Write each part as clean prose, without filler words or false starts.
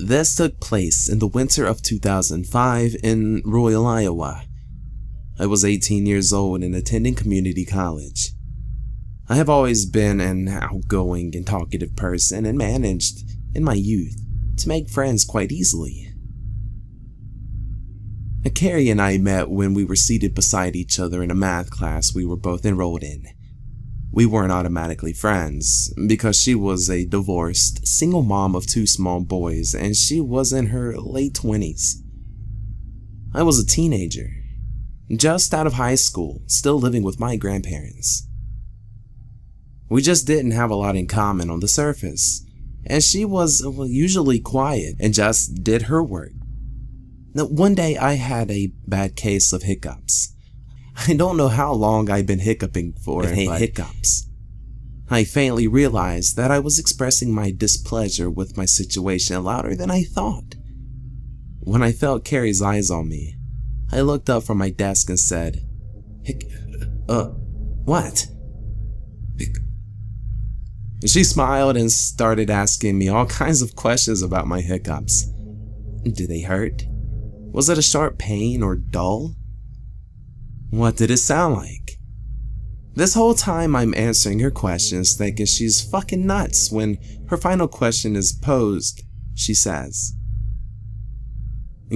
This took place in the winter of 2005 in Royal, Iowa. I was 18 years old and attending community college. I have always been an outgoing and talkative person and managed, in my youth, to make friends quite easily. Carrie and I met when we were seated beside each other in a math class we were both enrolled in. We weren't automatically friends, because she was a divorced, single mom of 2 small boys, and she was in her late 20s. I was a teenager, just out of high school, still living with my grandparents. We just didn't have a lot in common on the surface, and she was usually quiet and just did her work. Now, one day I had a bad case of hiccups. I don't know how long I'd been hiccuping for, but hiccups. I faintly realized that I was expressing my displeasure with my situation louder than I thought. When I felt Carrie's eyes on me, I looked up from my desk and said, what? She smiled and started asking me all kinds of questions about my hiccups. Did they hurt? Was it a sharp pain or dull? What did it sound like? This whole time I'm answering her questions thinking she's fucking nuts. When her final question is posed, she says,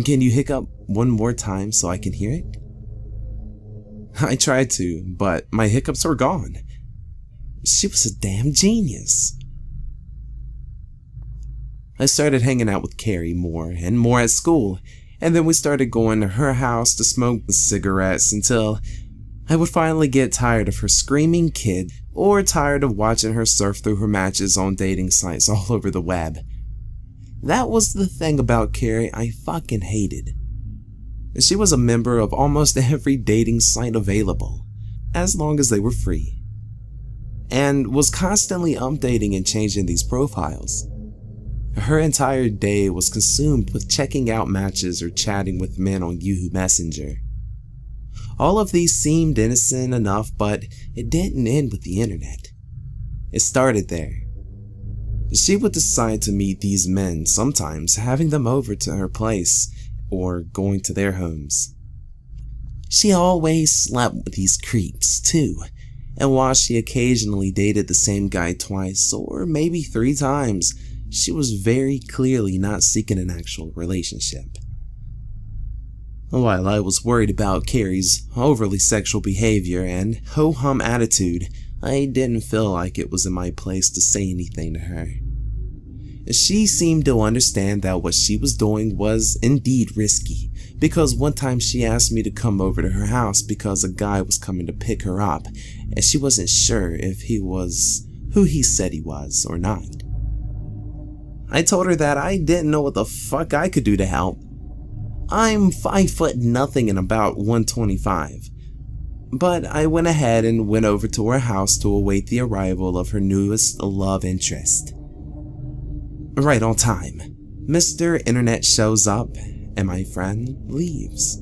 "Can you hiccup one more time so I can hear it?" I tried to, but my hiccups were gone. She was a damn genius. I started hanging out with Carrie more and more at school, and then we started going to her house to smoke cigarettes until I would finally get tired of her screaming kid or tired of watching her surf through her matches on dating sites all over the web. That was the thing about Carrie I fucking hated. She was a member of almost every dating site available, as long as they were free, and was constantly updating and changing these profiles. Her entire day was consumed with checking out matches or chatting with men on Yahoo Messenger. All of these seemed innocent enough, but it didn't end with the internet. It started there. She would decide to meet these men, sometimes having them over to her place or going to their homes. She always slept with these creeps too, and while she occasionally dated the same guy twice or maybe 3 times, she was very clearly not seeking an actual relationship. While I was worried about Carrie's overly sexual behavior and ho-hum attitude, I didn't feel like it was in my place to say anything to her. She seemed to understand that what she was doing was indeed risky, because one time she asked me to come over to her house because a guy was coming to pick her up, and she wasn't sure if he was who he said he was or not. I told her that I didn't know what the fuck I could do to help. I'm 5'0" and about 125. But I went ahead and went over to her house to await the arrival of her newest love interest. Right on time, Mr. Internet shows up and my friend leaves.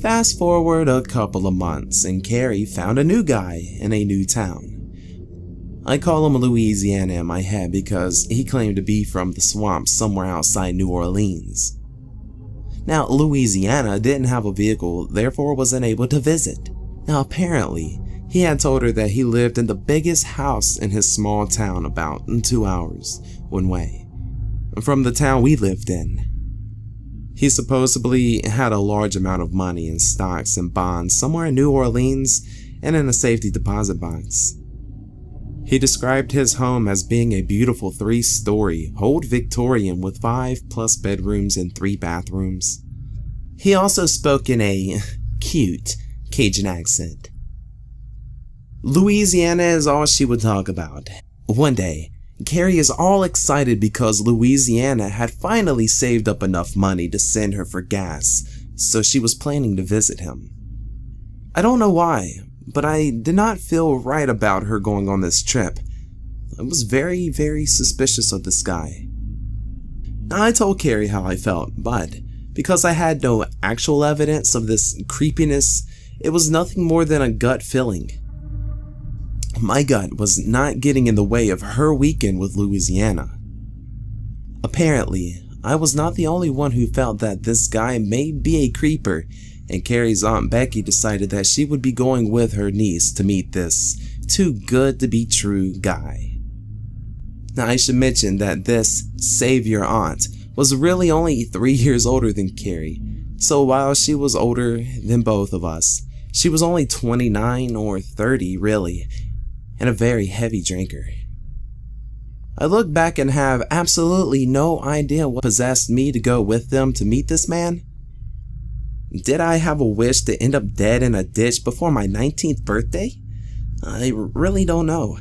Fast forward a couple of months and Carrie found a new guy in a new town. I call him Louisiana in my head because he claimed to be from the swamps somewhere outside New Orleans. Now, Louisiana didn't have a vehicle, therefore wasn't able to visit. Now, apparently, he had told her that he lived in the biggest house in his small town, about 2 hours one way from the town we lived in. He supposedly had a large amount of money in stocks and bonds somewhere in New Orleans and in a safety deposit box. He described his home as being a beautiful 3-story, old Victorian with 5+ bedrooms and 3 bathrooms. He also spoke in a cute Cajun accent. Louisiana is all she would talk about. One day, Carrie is all excited because Louisiana had finally saved up enough money to send her for gas, so she was planning to visit him. I don't know why, but I did not feel right about her going on this trip. I was very, very suspicious of this guy. I told Carrie how I felt, but because I had no actual evidence of this creepiness, it was nothing more than a gut feeling. My gut was not getting in the way of her weekend with Louisiana. Apparently, I was not the only one who felt that this guy may be a creeper, and Carrie's Aunt Becky decided that she would be going with her niece to meet this too good to be true guy. Now, I should mention that this savior aunt was really only 3 years older than Carrie, so while she was older than both of us, she was only 29 or 30 really, and a very heavy drinker. I look back and have absolutely no idea what possessed me to go with them to meet this man. Did I have a wish to end up dead in a ditch before my 19th birthday? I really don't know.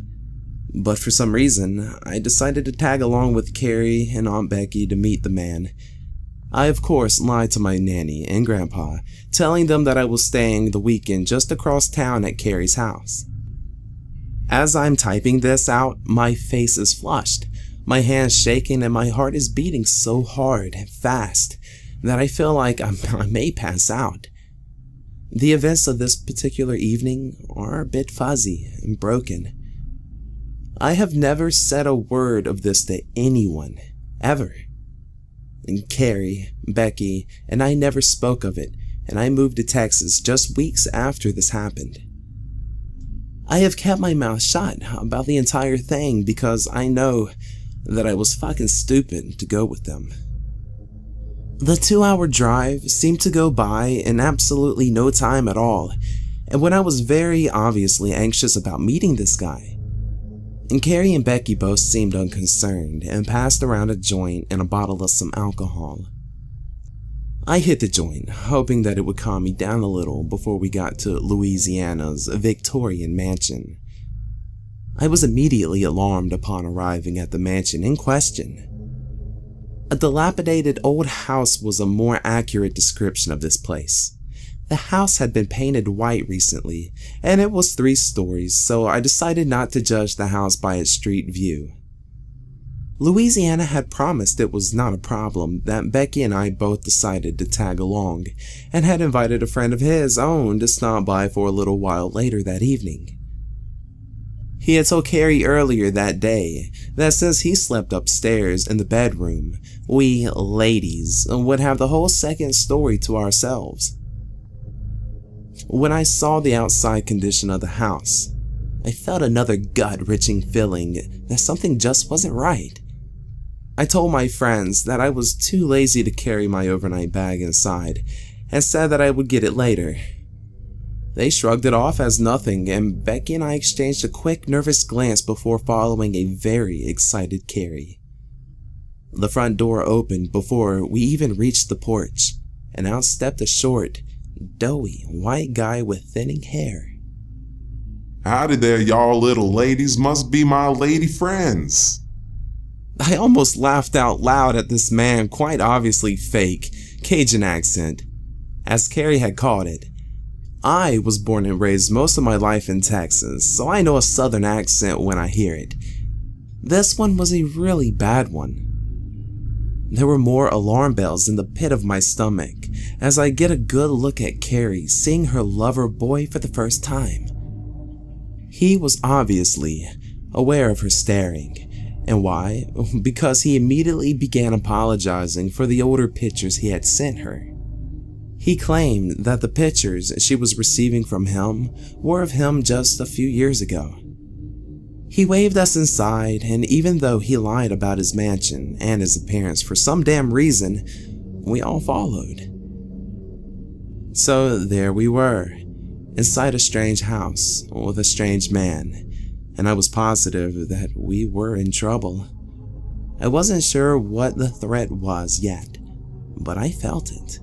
But for some reason, I decided to tag along with Carrie and Aunt Becky to meet the man. I of course lied to my nanny and grandpa, telling them that I was staying the weekend just across town at Carrie's house. As I'm typing this out, my face is flushed, my hands shaking, and my heart is beating so hard and fast that I feel like I may pass out. The events of this particular evening are a bit fuzzy and broken. I have never said a word of this to anyone, ever. And Carrie, Becky, and I never spoke of it, and I moved to Texas just weeks after this happened. I have kept my mouth shut about the entire thing because I know that I was fucking stupid to go with them. The 2-hour drive seemed to go by in absolutely no time at all, and when I was very obviously anxious about meeting this guy. And Carrie and Becky both seemed unconcerned and passed around a joint and a bottle of some alcohol. I hit the joint, hoping that it would calm me down a little before we got to Louisiana's Victorian mansion. I was immediately alarmed upon arriving at the mansion in question. A dilapidated old house was a more accurate description of this place. The house had been painted white recently, and it was 3 stories, so I decided not to judge the house by its street view. Louisiana had promised it was not a problem that Becky and I both decided to tag along, and had invited a friend of his own to stop by for a little while later that evening. He had told Carrie earlier that day that since he slept upstairs in the bedroom, we ladies would have the whole 2nd story to ourselves. When I saw the outside condition of the house, I felt another gut-wrenching feeling that something just wasn't right. I told my friends that I was too lazy to carry my overnight bag inside and said that I would get it later. They shrugged it off as nothing, and Becky and I exchanged a quick, nervous glance before following a very excited Carrie. The front door opened before we even reached the porch, and out stepped a short, doughy white guy with thinning hair. Howdy there, y'all little ladies. Must be my lady friends. I almost laughed out loud at this man, quite obviously fake, Cajun accent, as Carrie had called it. I was born and raised most of my life in Texas, so I know a southern accent when I hear it. This one was a really bad one. There were more alarm bells in the pit of my stomach as I get a good look at Carrie seeing her lover boy for the first time. He was obviously aware of her staring. And why? Because he immediately began apologizing for the older pictures he had sent her. He claimed that the pictures she was receiving from him were of him just a few years ago. He waved us inside, and even though he lied about his mansion and his appearance for some damn reason, we all followed. So there we were, inside a strange house with a strange man, and I was positive that we were in trouble. I wasn't sure what the threat was yet, but I felt it,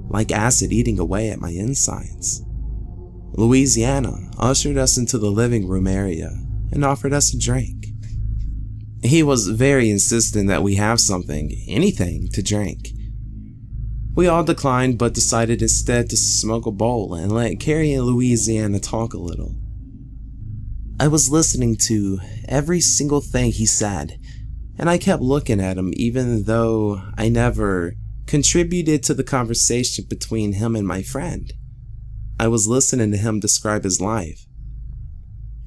like acid eating away at my insides. Louisiana ushered us into the living room area and offered us a drink. He was very insistent that we have something, anything, to drink. We all declined but decided instead to smoke a bowl and let Carrie and Louisiana talk a little. I was listening to every single thing he said, and I kept looking at him even though I never contributed to the conversation between him and my friend. I was listening to him describe his life.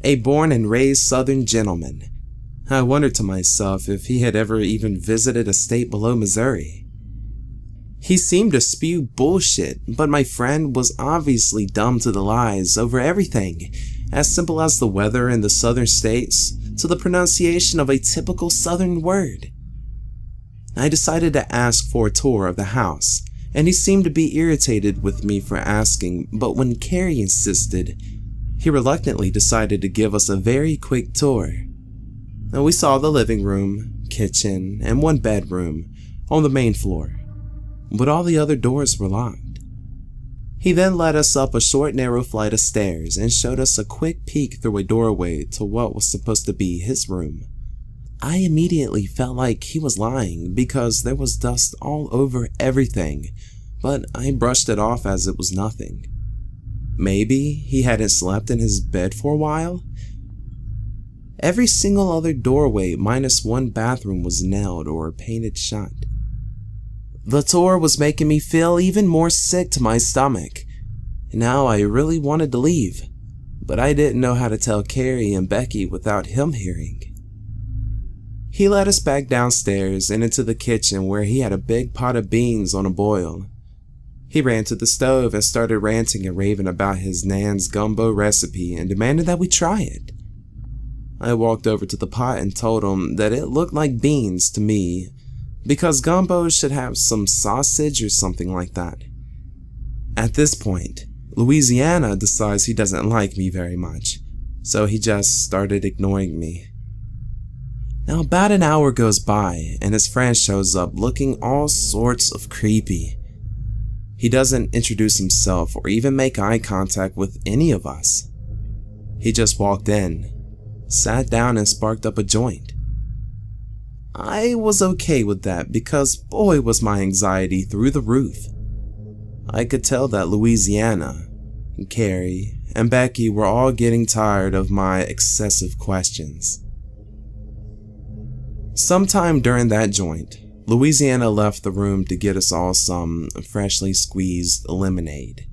A born and raised Southern gentleman, I wondered to myself if he had ever even visited a state below Missouri. He seemed to spew bullshit, but my friend was obviously dumb to the lies over everything, as simple as the weather in the southern states to the pronunciation of a typical southern word. I decided to ask for a tour of the house, and he seemed to be irritated with me for asking, but when Carrie insisted, he reluctantly decided to give us a very quick tour. We saw the living room, kitchen, and one bedroom on the main floor, but all the other doors were locked. He then led us up a short narrow flight of stairs and showed us a quick peek through a doorway to what was supposed to be his room. I immediately felt like he was lying because there was dust all over everything, but I brushed it off as it was nothing. Maybe he hadn't slept in his bed for a while? Every single other doorway minus one bathroom was nailed or painted shut. The tour was making me feel even more sick to my stomach. Now I really wanted to leave, but I didn't know how to tell Carrie and Becky without him hearing. He led us back downstairs and into the kitchen where he had a big pot of beans on a boil. He ran to the stove and started ranting and raving about his Nan's gumbo recipe and demanded that we try it. I walked over to the pot and told him that it looked like beans to me, because gumbo should have some sausage or something like that. At this point, Louisiana decides he doesn't like me very much, so he just started ignoring me. Now about an hour goes by and his friend shows up looking all sorts of creepy. He doesn't introduce himself or even make eye contact with any of us. He just walked in, sat down and sparked up a joint. I was okay with that because boy was my anxiety through the roof. I could tell that Louisiana, Carrie, and Becky were all getting tired of my excessive questions. Sometime during that joint, Louisiana left the room to get us all some freshly squeezed lemonade.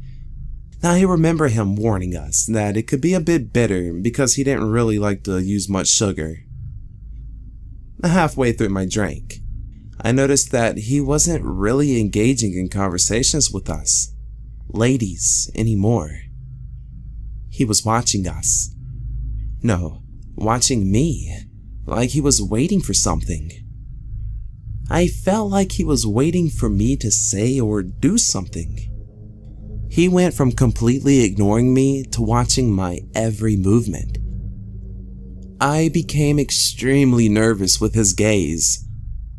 Now I remember him warning us that it could be a bit bitter because he didn't really like to use much sugar. Halfway through my drink, I noticed that he wasn't really engaging in conversations with us, ladies, anymore. He was watching us. No, watching me, like he was waiting for something. I felt like he was waiting for me to say or do something. He went from completely ignoring me to watching my every movement. I became extremely nervous with his gaze.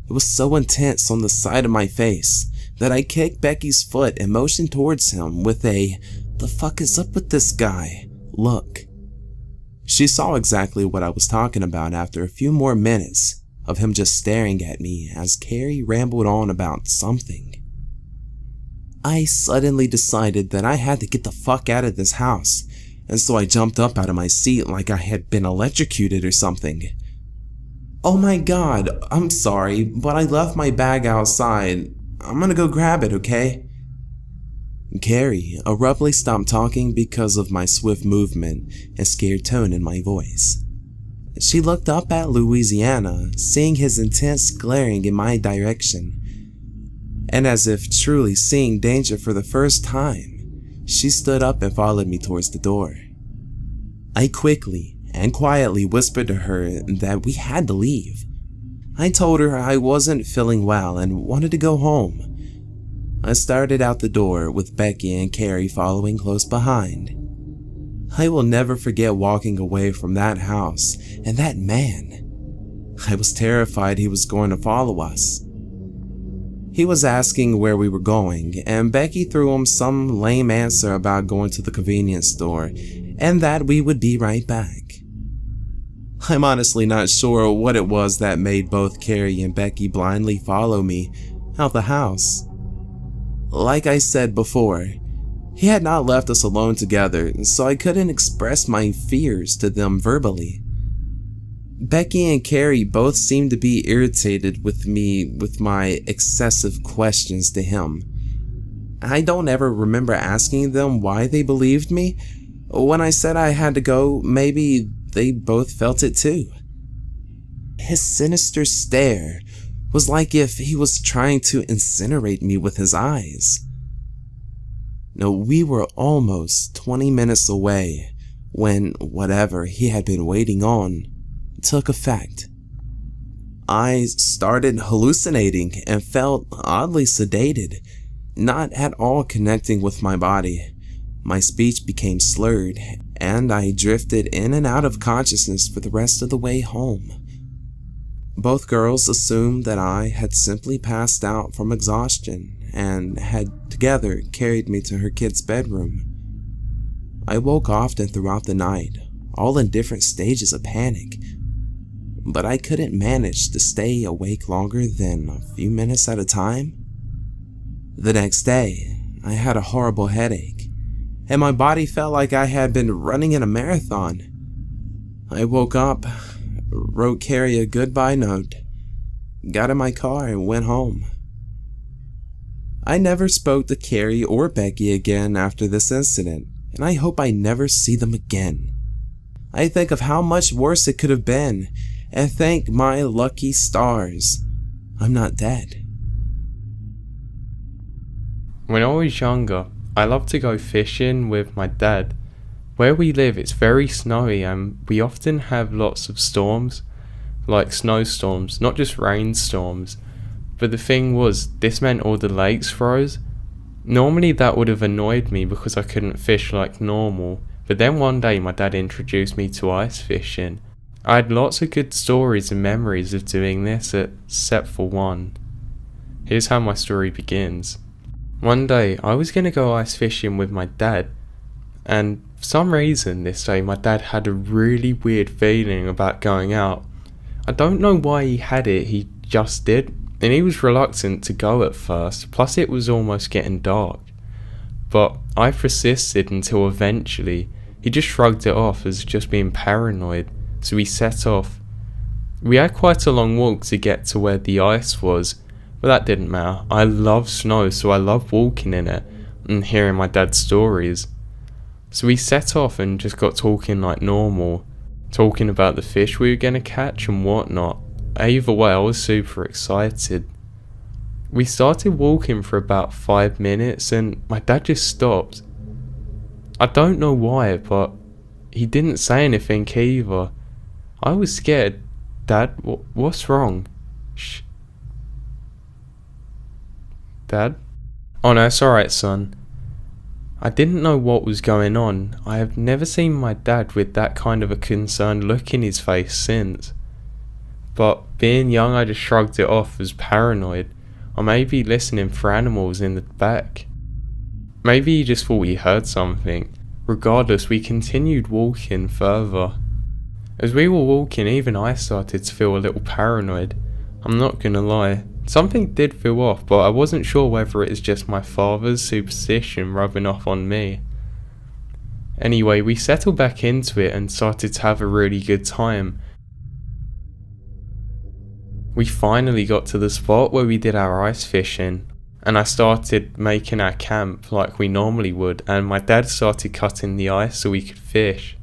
It was so intense on the side of my face that I kicked Becky's foot and motioned towards him with a "the fuck is up with this guy" look. She saw exactly what I was talking about after a few more minutes of him just staring at me as Carrie rambled on about something. I suddenly decided that I had to get the fuck out of this house, and so I jumped up out of my seat like I had been electrocuted or something. "Oh my god, I'm sorry, but I left my bag outside. I'm gonna go grab it, okay?" Carrie abruptly stopped talking because of my swift movement and scared tone in my voice. She looked up at Louisiana, seeing his intense glaring in my direction, and as if truly seeing danger for the first time, she stood up and followed me towards the door. I quickly and quietly whispered to her that we had to leave. I told her I wasn't feeling well and wanted to go home. I started out the door with Becky and Carrie following close behind. I will never forget walking away from that house and that man. I was terrified he was going to follow us. He was asking where we were going, and Becky threw him some lame answer about going to the convenience store and that we would be right back. I'm honestly not sure what it was that made both Carrie and Becky blindly follow me out the house. Like I said before, he had not left us alone together, so I couldn't express my fears to them verbally. Becky and Carrie both seemed to be irritated with me with my excessive questions to him. I don't ever remember asking them why they believed me. When I said I had to go, maybe they both felt it too. His sinister stare was like if he was trying to incinerate me with his eyes. No, we were almost 20 minutes away when whatever he had been waiting on took effect. I started hallucinating and felt oddly sedated, not at all connecting with my body. My speech became slurred, and I drifted in and out of consciousness for the rest of the way home. Both girls assumed that I had simply passed out from exhaustion and had together carried me to her kid's bedroom. I woke often throughout the night, all in different stages of panic, but I couldn't manage to stay awake longer than a few minutes at a time. The next day, I had a horrible headache, and my body felt like I had been running in a marathon. I woke up, wrote Carrie a goodbye note, got in my car and went home. I never spoke to Carrie or Becky again after this incident, and I hope I never see them again. I think of how much worse it could have been, and thank my lucky stars I'm not dead. When I was younger, I loved to go fishing with my dad. Where we live, it's very snowy and we often have lots of storms, like snowstorms, not just rainstorms. But the thing was, this meant all the lakes froze. Normally that would have annoyed me because I couldn't fish like normal, but then one day my dad introduced me to ice fishing. I had lots of good stories and memories of doing this, except for one. Here's how my story begins. One day I was going to go ice fishing with my dad, and for some reason this day my dad had a really weird feeling about going out. I don't know why he had it, he just did, and he was reluctant to go at first, plus it was almost getting dark. But I persisted until eventually he just shrugged it off as just being paranoid, so we set off. We had quite a long walk to get to where the ice was, but that didn't matter. I love snow, so I love walking in it and hearing my dad's stories. So we set off and just got talking like normal, talking about the fish we were going to catch and whatnot. Either way, I was super excited. We started walking for about 5 minutes and my dad just stopped. I don't know why, but he didn't say anything either. I was scared. Dad, what's wrong? Shh. Dad? Oh no, it's alright, son. I didn't know what was going on. I have never seen my dad with that kind of a concerned look in his face since. But being young, I just shrugged it off as paranoid, or maybe listening for animals in the back. Maybe he just thought he heard something. Regardless, we continued walking further. As we were walking, even I started to feel a little paranoid. I'm not gonna lie. Something did feel off, but I wasn't sure whether it was just my father's superstition rubbing off on me. Anyway, we settled back into it and started to have a really good time. We finally got to the spot where we did our ice fishing, and I started making our camp like we normally would, and my dad started cutting the ice so we could fish.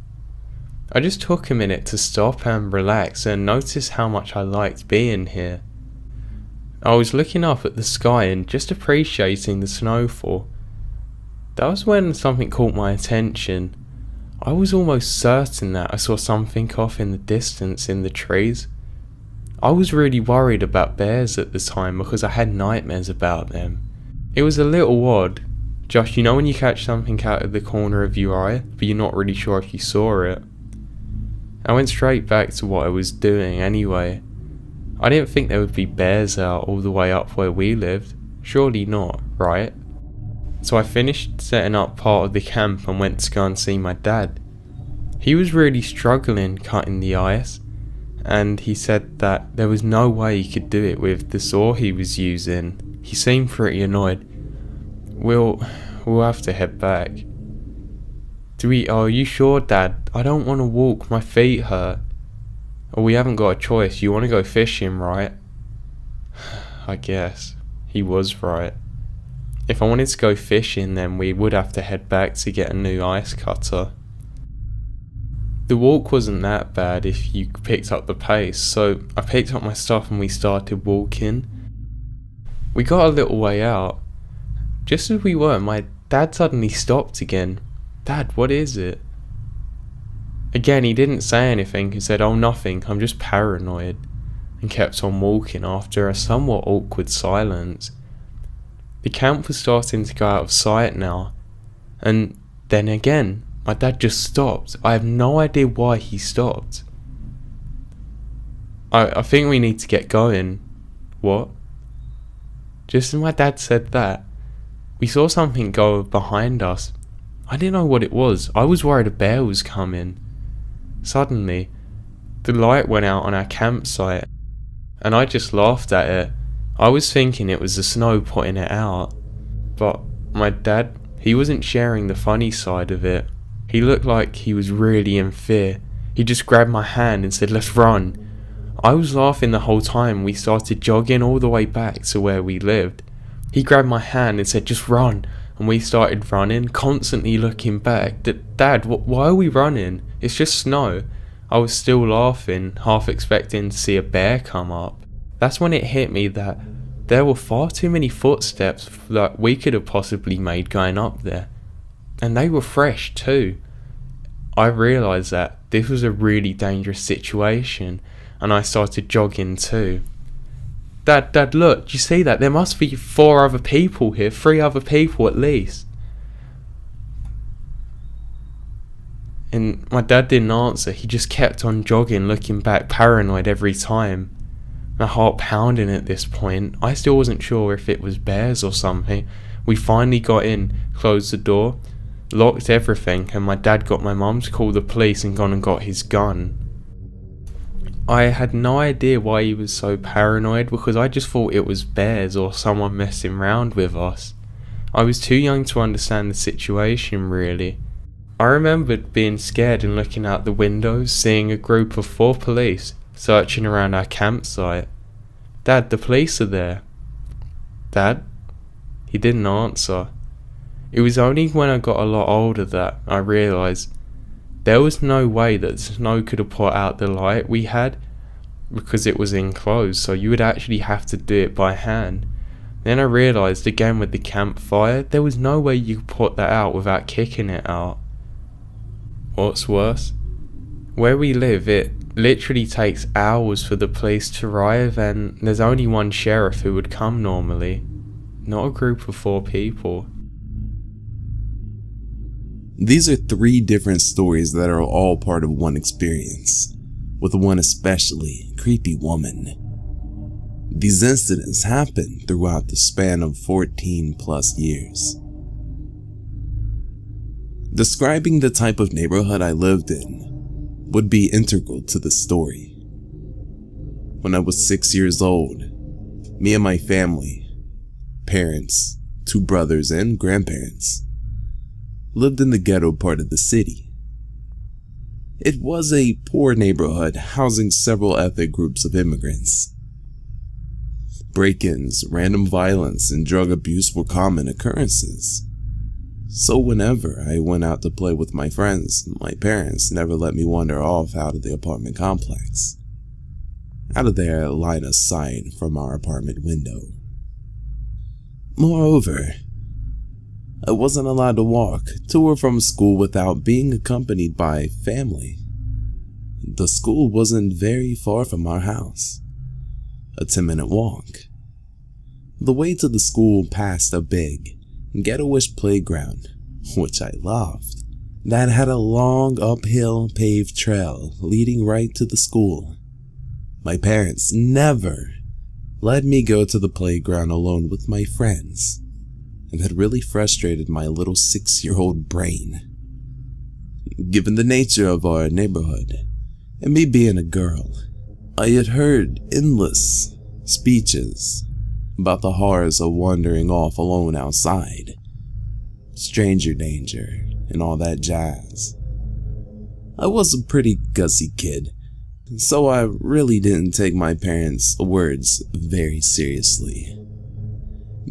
I just took a minute to stop and relax and notice how much I liked being here. I was looking up at the sky and just appreciating the snowfall. That was when something caught my attention. I was almost certain that I saw something off in the distance in the trees. I was really worried about bears at the time because I had nightmares about them. It was a little odd. Just, you know when you catch something out of the corner of your eye, but you're not really sure if you saw it? I went straight back to what I was doing anyway. I didn't think there would be bears out all the way up where we lived. Surely not, right? So I finished setting up part of the camp and went to go and see my dad. He was really struggling cutting the ice, and he said that there was no way he could do it with the saw he was using. He seemed pretty annoyed. We'll have to head back. Are you sure, Dad? I don't want to walk, my feet hurt. Oh, we haven't got a choice. You want to go fishing, right? I guess. He was right. If I wanted to go fishing, then we would have to head back to get a new ice cutter. The walk wasn't that bad if you picked up the pace, so I picked up my stuff and we started walking. We got a little way out. Just as we were, my dad suddenly stopped again. "Dad, what is it?" Again, he didn't say anything. He said, "Oh, nothing, I'm just paranoid," and kept on walking after a somewhat awkward silence. The camp was starting to go out of sight now, and then again, my dad just stopped. I have no idea why he stopped. I think we need to get going. What? Just as my dad said that, we saw something go behind us. I didn't know what it was. I was worried a bear was coming. Suddenly, the light went out on our campsite, and I just laughed at it. I was thinking it was the snow putting it out. But my dad, he wasn't sharing the funny side of it. He looked like he was really in fear. He just grabbed my hand and said, "Let's run." I was laughing the whole time. We started jogging all the way back to where we lived. He grabbed my hand and said, "Just run." And we started running, constantly looking back. "Dad, why are we running? It's just snow." I was still laughing, half expecting to see a bear come up. That's when it hit me that there were far too many footsteps that we could have possibly made going up there. And they were fresh too. I realised that this was a really dangerous situation, and I started jogging too. Dad, look, do you see that? There must be 4 other people here, 3 other people at least." And my dad didn't answer. He just kept on jogging, looking back, paranoid every time. My heart pounding at this point. I still wasn't sure if it was bears or something. We finally got in, closed the door, locked everything, and my dad got my mum to call the police and gone and got his gun. I had no idea why he was so paranoid, because I just thought it was bears or someone messing around with us. I was too young to understand the situation really. I remembered being scared and looking out the windows, seeing a group of 4 police searching around our campsite. "Dad, the police are there." "Dad?" He didn't answer. It was only when I got a lot older that I realised there was no way that snow could have put out the light we had, because it was enclosed, so you would actually have to do it by hand. Then I realised again with the campfire, there was no way you could put that out without kicking it out. What's worse? Where we live, it literally takes hours for the police to arrive, and there's only one sheriff who would come normally, not a group of 4 people. These are 3 different stories that are all part of one experience, with one especially creepy woman. These incidents happened throughout the span of 14 plus years. Describing the type of neighborhood I lived in would be integral to the story. When I was 6 years old, me and my family, parents, 2 brothers, and grandparents lived in the ghetto part of the city. It was a poor neighborhood housing several ethnic groups of immigrants. Break-ins, random violence, and drug abuse were common occurrences. So whenever I went out to play with my friends, my parents never let me wander off out of the apartment complex, out of their line of sight from our apartment window. Moreover, I wasn't allowed to walk to or from school without being accompanied by family. The school wasn't very far from our house, a 10-minute walk. The way to the school passed a big, ghetto-ish playground, which I loved, that had a long uphill paved trail leading right to the school. My parents never let me go to the playground alone with my friends, and had really frustrated my little 6-year-old brain. Given the nature of our neighborhood, and me being a girl, I had heard endless speeches about the horrors of wandering off alone outside, stranger danger, and all that jazz. I was a pretty gutsy kid, so I really didn't take my parents' words very seriously.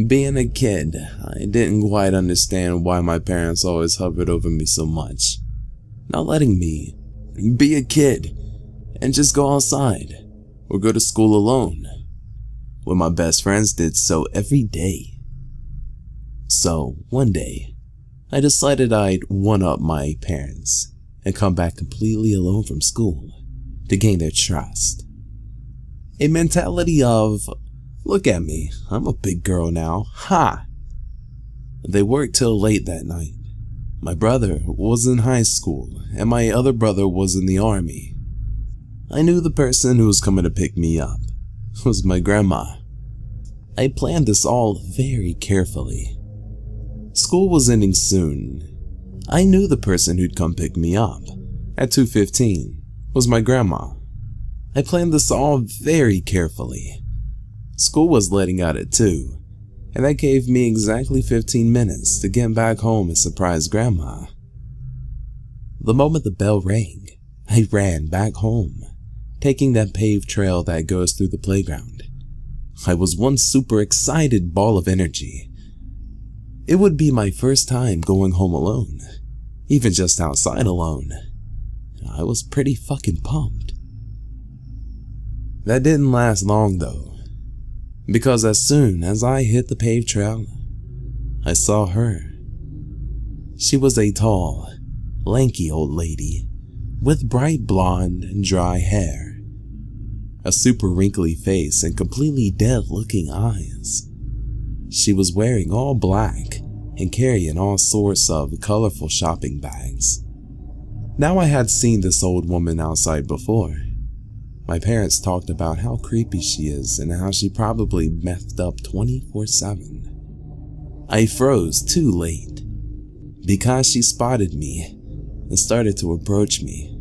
Being a kid, I didn't quite understand why my parents always hovered over me so much, not letting me be a kid and just go outside or go to school alone, when my best friends did so every day. So one day, I decided I'd one-up my parents and come back completely alone from school to gain their trust. A mentality of, look at me, I'm a big girl now, ha! They worked till late that night. My brother was in high school and my other brother was in the army. I knew the person who was coming to pick me up was my grandma. I planned this all very carefully. School was ending soon. I knew the person who'd come pick me up at 2:15 was my grandma. I planned this all very carefully. School was letting out at 2, and that gave me exactly 15 minutes to get back home and surprise grandma. The moment the bell rang, I ran back home, taking that paved trail that goes through the playground. I was one super excited ball of energy. It would be my first time going home alone, even just outside alone. I was pretty fucking pumped. That didn't last long though, because as soon as I hit the paved trail, I saw her. She was a tall, lanky old lady with bright blonde and dry hair, a super wrinkly face and completely dead-looking eyes. She was wearing all black and carrying all sorts of colorful shopping bags. Now I had seen this old woman outside before. My parents talked about how creepy she is and how she probably methed up 24/7. I froze too late because she spotted me and started to approach me.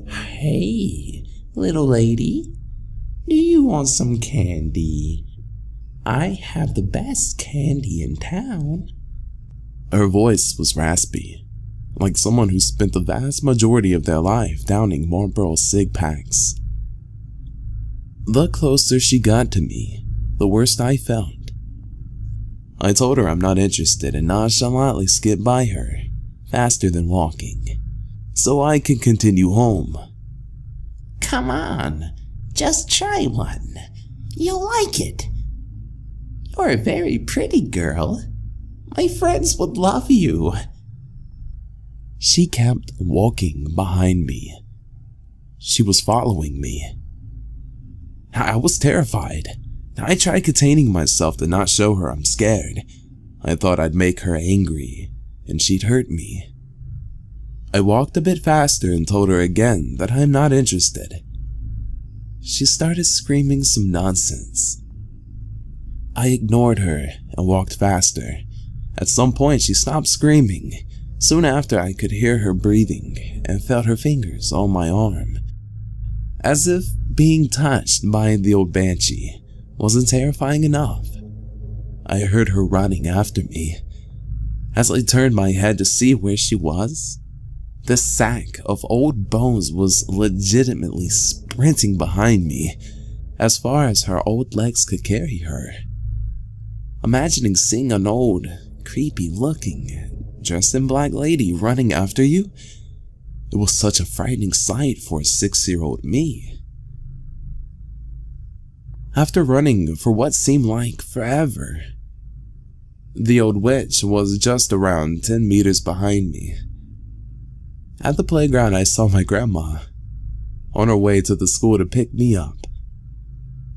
"Hey, little lady, do you want some candy? I have the best candy in town." Her voice was raspy, like someone who spent the vast majority of their life downing Marlboro cig packs. The closer she got to me, the worse I felt. I told her I'm not interested and nonchalantly skipped by her, faster than walking, so I could continue home. "Come on, just try one. You'll like it. You're a very pretty girl. My friends would love you." She kept walking behind me. She was following me. I was terrified. I tried containing myself to not show her I'm scared. I thought I'd make her angry, and she'd hurt me. I walked a bit faster and told her again that I'm not interested. She started screaming some nonsense. I ignored her and walked faster. At some point, she stopped screaming. Soon after, I could hear her breathing and felt her fingers on my arm. As if being touched by the old banshee wasn't terrifying enough, I heard her running after me. As I turned my head to see where she was, the sack of old bones was legitimately sprinting behind me as far as her old legs could carry her. Imagining seeing an old, creepy-looking, dressed in black lady running after you, it was such a frightening sight for a 6-year-old me. After running for what seemed like forever, the old witch was just around 10 meters behind me. At the playground, I saw my grandma on her way to the school to pick me up.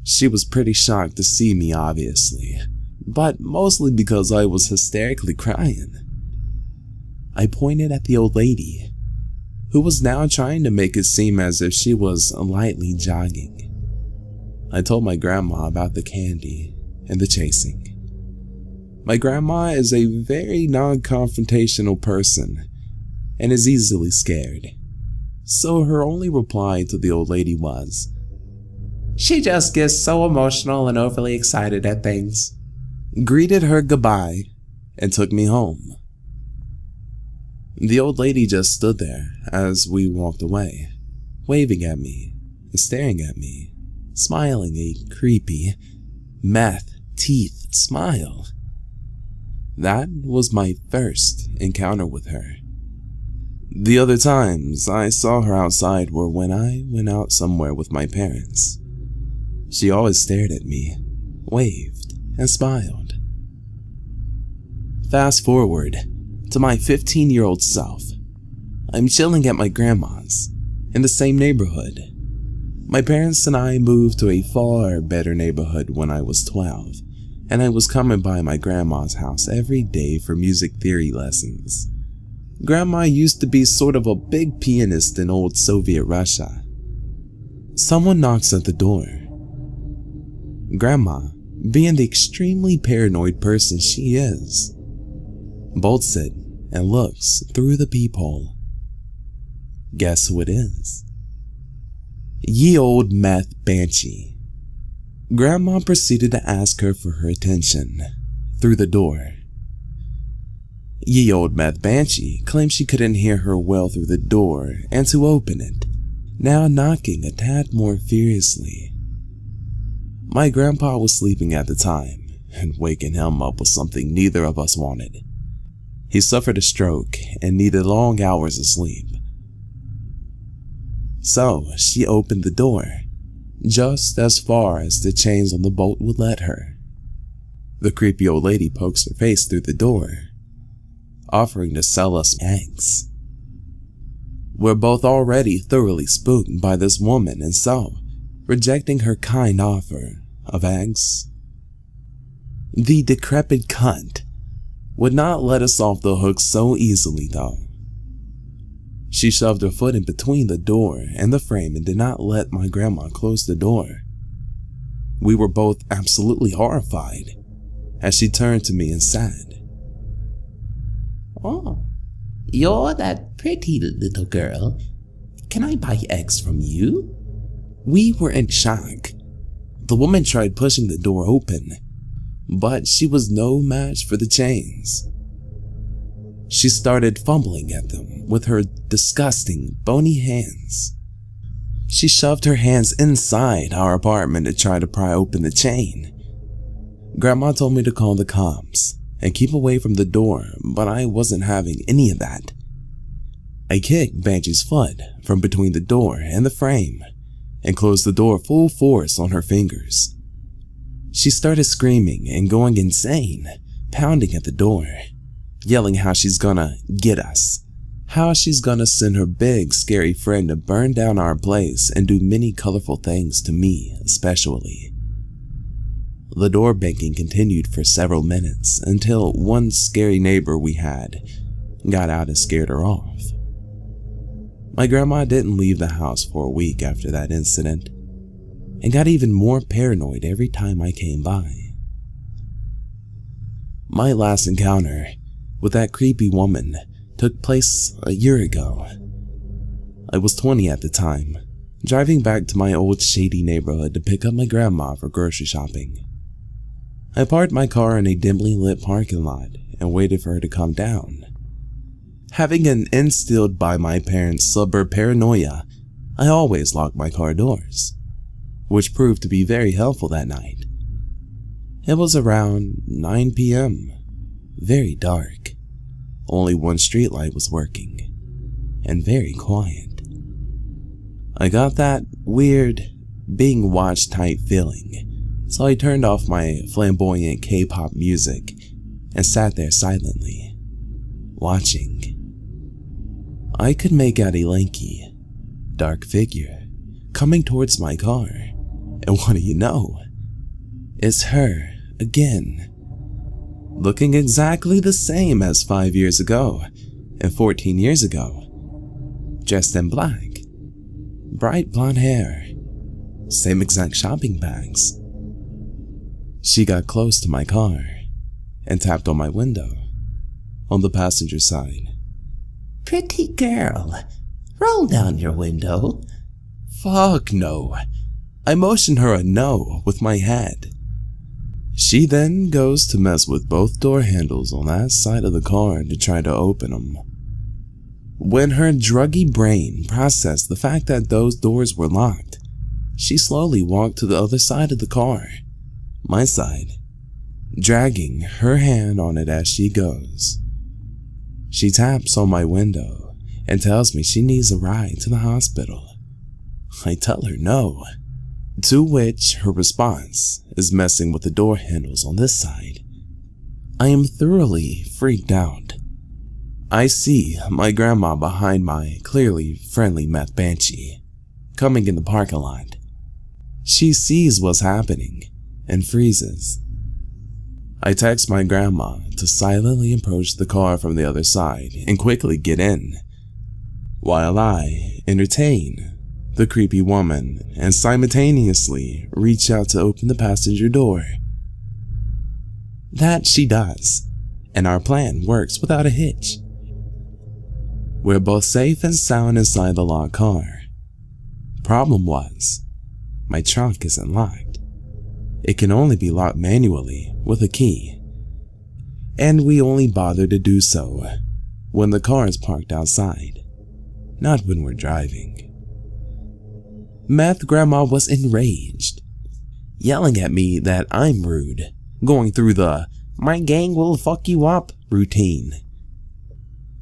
She was pretty shocked to see me, obviously, but mostly because I was hysterically crying. I pointed at the old lady, who was now trying to make it seem as if she was lightly jogging. I told my grandma about the candy and the chasing. My grandma is a very non-confrontational person and is easily scared, so her only reply to the old lady was, "She just gets so emotional and overly excited at things," greeted her goodbye, and took me home. The old lady just stood there as we walked away, waving at me and staring at me, smiling a creepy, meth teeth smile. That was my first encounter with her. The other times I saw her outside were when I went out somewhere with my parents. She always stared at me, waved, and smiled. Fast forward to my 15-year-old self. I'm chilling at my grandma's in the same neighborhood. My parents and I moved to a far better neighborhood when I was 12, and I was coming by my grandma's house every day for music theory lessons. Grandma used to be sort of a big pianist in old Soviet Russia. Someone knocks at the door. Grandma, being the extremely paranoid person she is, bolts it and looks through the peephole. Guess who it is? Ye old meth banshee. Grandma proceeded to ask her for her attention through the door. Ye old meth banshee claimed she couldn't hear her well through the door and to open it, now knocking a tad more furiously. My grandpa was sleeping at the time, and waking him up was something neither of us wanted. He suffered a stroke and needed long hours of sleep. So she opened the door, just as far as the chains on the bolt would let her. The creepy old lady pokes her face through the door, offering to sell us eggs. We're both already thoroughly spooked by this woman, and so, rejecting her kind offer of eggs, the decrepit cunt would not let us off the hook so easily though. She shoved her foot in between the door and the frame and did not let my grandma close the door. We were both absolutely horrified as she turned to me and said, "Oh, you're that pretty little girl. Can I buy eggs from you?" We were in shock. The woman tried pushing the door open, but she was no match for the chains. She started fumbling at them with her disgusting, bony hands. She shoved her hands inside our apartment to try to pry open the chain. Grandma told me to call the cops and keep away from the door, but I wasn't having any of that. I kicked Banshee's foot from between the door and the frame and closed the door full force on her fingers. She started screaming and going insane, pounding at the door, yelling how she's gonna get us, how she's gonna send her big scary friend to burn down our place and do many colorful things to me especially. The door banging continued for several minutes until one scary neighbor we had got out and scared her off. My grandma didn't leave the house for a week after that incident and got even more paranoid every time I came by. My last encounter with that creepy woman took place a year ago. I was 20 at the time, driving back to my old shady neighborhood to pick up my grandma for grocery shopping. I parked my car in a dimly lit parking lot and waited for her to come down. Having an instilled by my parents' suburb paranoia, I always locked my car doors, which proved to be very helpful that night. It was around 9 p.m., very dark. Only one streetlight was working, and very quiet. I got that weird, being watched type feeling, so I turned off my flamboyant K-pop music and sat there silently, watching. I could make out a lanky, dark figure coming towards my car, and what do you know? It's her again, looking exactly the same as 5 years ago and 14 years ago, dressed in black, bright blonde hair, same exact shopping bags. She got close to my car and tapped on my window on the passenger side. "Pretty girl, roll down your window." Fuck no. I motioned her a no with my head. She then goes to mess with both door handles on that side of the car to try to open them. When her druggy brain processed the fact that those doors were locked, she slowly walked to the other side of the car, my side, dragging her hand on it as she goes. She taps on my window and tells me she needs a ride to the hospital. I tell her no, to which her response is messing with the door handles on this side. I am thoroughly freaked out. I see my grandma behind my clearly friendly meth banshee, coming in the parking lot. She sees what's happening and freezes. I text my grandma to silently approach the car from the other side and quickly get in, while I entertain the creepy woman and simultaneously reach out to open the passenger door. That she does, and our plan works without a hitch. We're both safe and sound inside the locked car. Problem was, my trunk isn't locked. It can only be locked manually with a key, and we only bother to do so when the car is parked outside, not when we're driving. Meth Grandma was enraged, yelling at me that I'm rude, going through the "my gang will fuck you up" routine.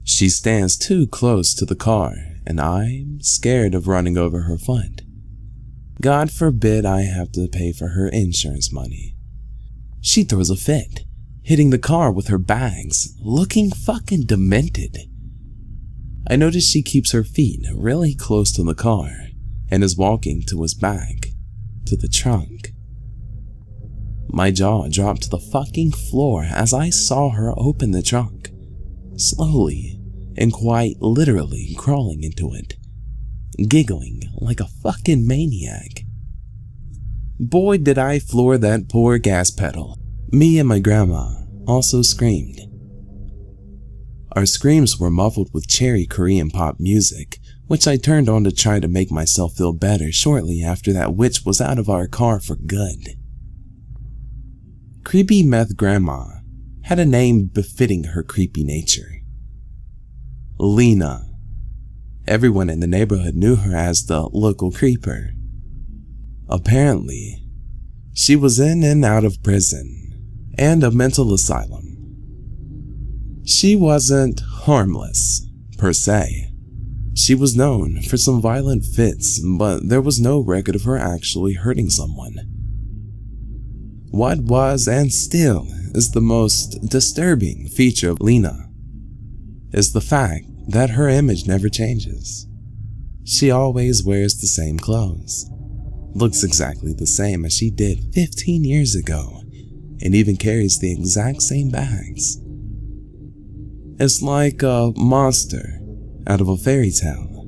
She stands too close to the car, and I'm scared of running over her foot. God forbid I have to pay for her insurance money. She throws a fit, hitting the car with her bags, looking fucking demented. I notice she keeps her feet really close to the car and is walking to his back, to the trunk. My jaw dropped to the fucking floor as I saw her open the trunk, slowly and quite literally crawling into it, giggling like a fucking maniac. Boy, did I floor that poor gas pedal. Me and my grandma also screamed. Our screams were muffled with cherry Korean pop music, which I turned on to try to make myself feel better shortly after that witch was out of our car for good. Creepy Meth Grandma had a name befitting her creepy nature. Lena. Everyone in the neighborhood knew her as the local creeper. Apparently, she was in and out of prison and a mental asylum. She wasn't harmless, per se. She was known for some violent fits, but there was no record of her actually hurting someone. What was and still is the most disturbing feature of Lena is the fact that her image never changes. She always wears the same clothes, looks exactly the same as she did 15 years ago, and even carries the exact same bags. It's like a monster out of a fairy tale.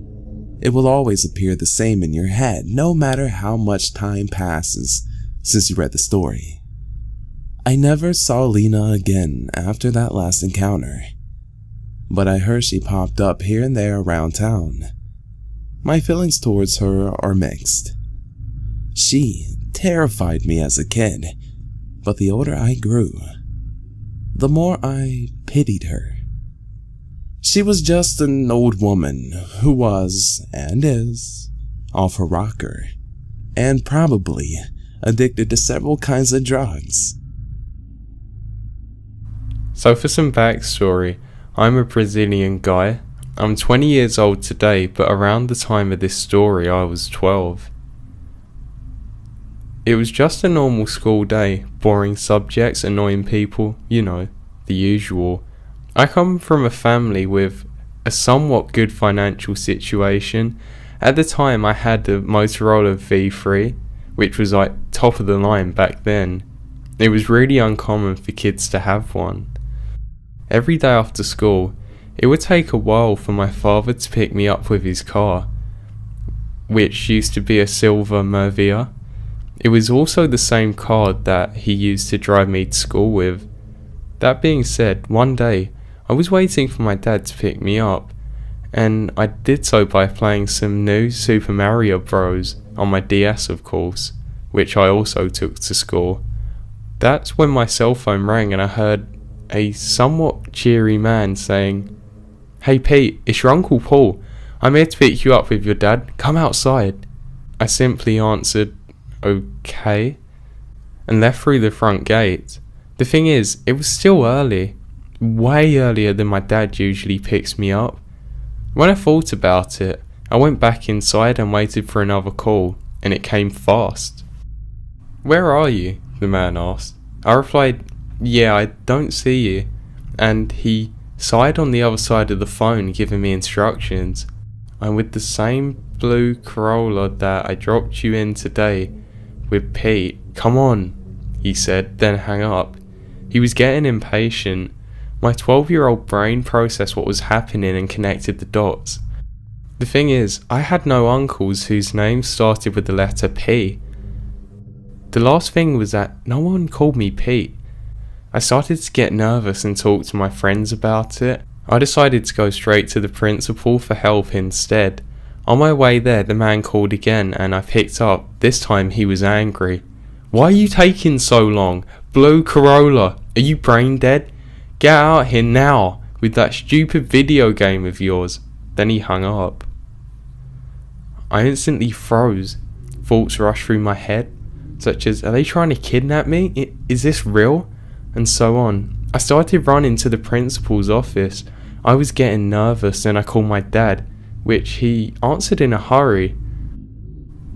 It will always appear the same in your head, no matter how much time passes since you read the story. I never saw Lena again after that last encounter, but I heard she popped up here and there around town. My feelings towards her are mixed. She terrified me as a kid, but the older I grew, the more I pitied her. She was just an old woman who was, and is, off her rocker, and probably addicted to several kinds of drugs. So for some backstory, I'm a Brazilian guy. I'm 20 years old today, but around the time of this story I was 12. It was just a normal school day, boring subjects, annoying people, you know, the usual. I come from a family with a somewhat good financial situation. At the time I had the Motorola V3, which was like top of the line back then. It was really uncommon for kids to have one. Every day after school, it would take a while for my father to pick me up with his car, which used to be a silver Mervia. It was also the same car that he used to drive me to school with. That being said, one day, I was waiting for my dad to pick me up, and I did so by playing some new Super Mario Bros. On my DS, of course, which I also took to school. That's when my cell phone rang and I heard a somewhat cheery man saying, "Hey Pete, it's your Uncle Paul. I'm here to pick you up with your dad. Come outside." I simply answered, "Okay," and left through the front gate. The thing is, it was still early, way earlier than my dad usually picks me up. When I thought about it, I went back inside and waited for another call, and it came fast. "Where are you?" the man asked. I replied, "Yeah, I don't see you," and he sighed on the other side of the phone, giving me instructions. "I'm with the same blue Corolla that I dropped you in today, with Pete. Come on," he said, then hung up. He was getting impatient. My 12-year-old brain processed what was happening and connected the dots. The thing is, I had no uncles whose names started with the letter P. The last thing was that no one called me Pete. I started to get nervous and talk to my friends about it. I decided to go straight to the principal for help instead. On my way there, the man called again and I picked up. This time he was angry. "Why are you taking so long? Blue Corolla, are you brain dead? Get out here now with that stupid video game of yours." Then he hung up. I instantly froze. Thoughts rushed through my head, such as, are they trying to kidnap me? Is this real? And so on. I started running to the principal's office. I was getting nervous and I called my dad, which he answered in a hurry.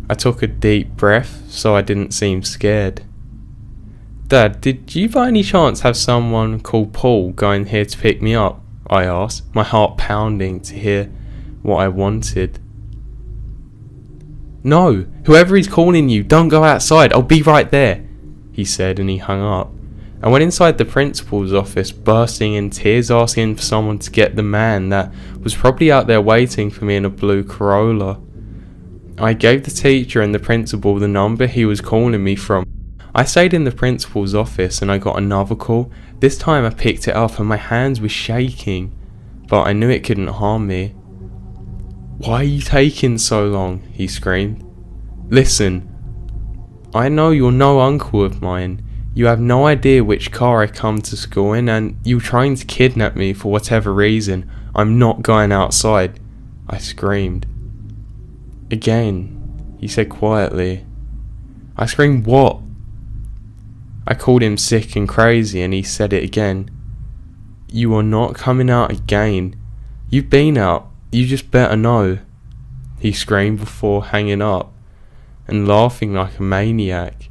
I took a deep breath so I didn't seem scared. "Dad, did you by any chance have someone called Paul going here to pick me up?" I asked, my heart pounding to hear what I wanted. "No, whoever is calling you, don't go outside, I'll be right there," he said, and he hung up. I went inside the principal's office, bursting in tears, asking for someone to get the man that was probably out there waiting for me in a blue Corolla. I gave the teacher and the principal the number he was calling me from. I stayed in the principal's office and I got another call. This time I picked it up and my hands were shaking, but I knew it couldn't harm me. "Why are you taking so long?" he screamed. "Listen, I know you're no uncle of mine. You have no idea which car I come to school in, and you're trying to kidnap me for whatever reason. I'm not going outside," I screamed. "Again," he said quietly. I screamed, "What?" I called him sick and crazy and he said it again. "You are not coming out again. You've been out. You just better know," he screamed before hanging up and laughing like a maniac.